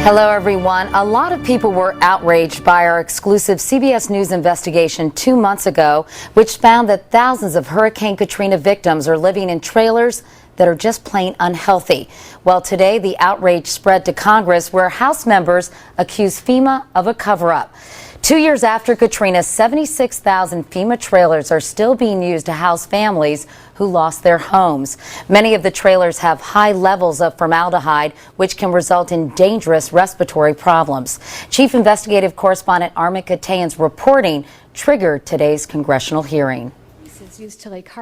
Hello, everyone. A lot of people were outraged by our exclusive CBS News investigation 2 months ago, which found that thousands of Hurricane Katrina victims are living in trailers that are just plain unhealthy. Well, today the outrage spread to Congress, where House members accuse FEMA of a cover-up. 2 years after Katrina, 76,000 FEMA trailers are still being used to house families who lost their homes. Many of the trailers have high levels of formaldehyde, which can result in dangerous respiratory problems. Chief Investigative Correspondent Armin Katayan's reporting triggered today's congressional hearing.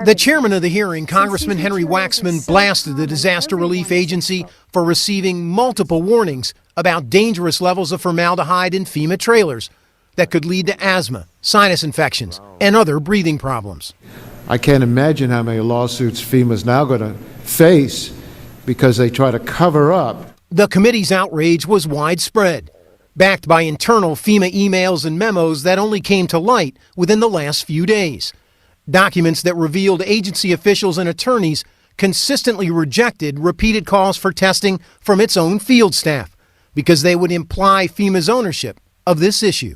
The chairman of the hearing, Congressman Henry Waxman, blasted the Disaster Relief Agency for receiving multiple warnings about dangerous levels of formaldehyde in FEMA trailers that could lead to asthma, sinus infections, and other breathing problems. I can't imagine how many lawsuits FEMA's now going to face because they try to cover up. The committee's outrage was widespread, backed by internal FEMA emails and memos that only came to light within the last few days. Documents that revealed agency officials and attorneys consistently rejected repeated calls for testing from its own field staff because they would imply FEMA's ownership of this issue.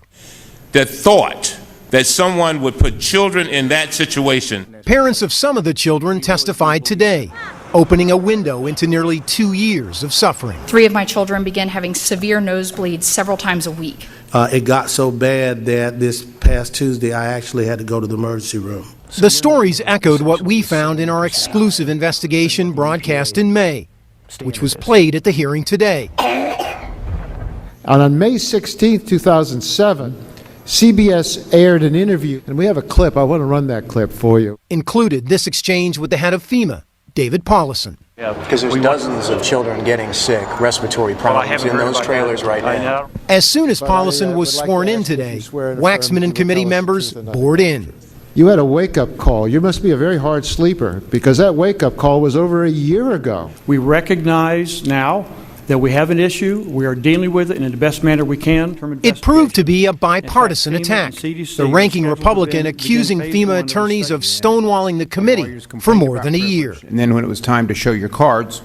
The thought that someone would put children in that situation. Parents of some of the children testified today, opening a window into nearly 2 years of suffering. 3 of my children began having severe nosebleeds several times a week. It got so bad that this past Tuesday I actually had to go to the emergency room. The stories echoed what we found in our exclusive investigation broadcast in May, which was played at the hearing today. And on May 16, 2007, CBS aired an interview, and we have a clip. I want to run that clip for you. Included this exchange with the head of FEMA, David Paulison. Yeah, because there's dozens of children getting sick, respiratory problems in those trailers right now. As soon as Paulison was sworn in today, Waxman and committee members bored in. You had a wake-up call. You must be a very hard sleeper, because that wake-up call was over a year ago. We recognize now that we have an issue. We are dealing with it in the best manner we can. It proved to be a bipartisan attack, the ranking Republican accusing FEMA attorneys of stonewalling the committee for more than a year. And then when it was time to show your cards,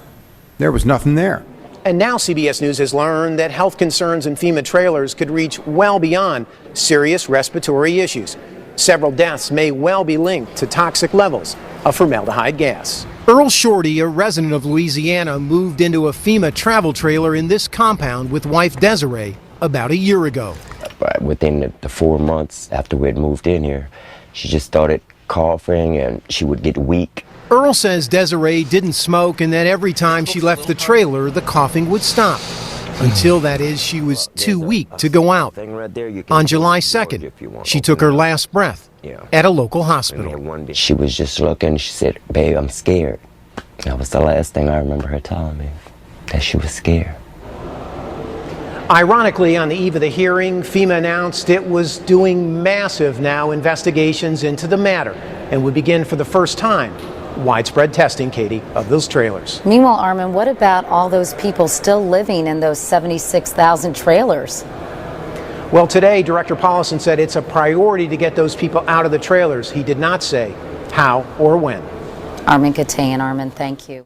there was nothing there. And now CBS News has learned that health concerns in FEMA trailers could reach well beyond serious respiratory issues. Several deaths may well be linked to toxic levels of formaldehyde gas. Earl Shorty, a resident of Louisiana, moved into a FEMA travel trailer in this compound with wife Desiree about a year ago. Within the 4 months after we had moved in here, she just started coughing and she would get weak. Earl says Desiree didn't smoke and that every time she left the trailer, the coughing would stop. Until, that is, she was too weak to go out. On July 2nd, she took her last breath at a local hospital. She was just looking, she said, "Babe, I'm scared." That was the last thing I remember her telling me, that she was scared. Ironically, on the eve of the hearing, FEMA announced it was doing massive investigations into the matter and would begin for the first time widespread testing, Katie, of those trailers. Meanwhile, Armin, what about all those people still living in those 76,000 trailers? Well, today, Director Paulison said it's a priority to get those people out of the trailers. He did not say how or when. Armin Katayan. Armin, thank you.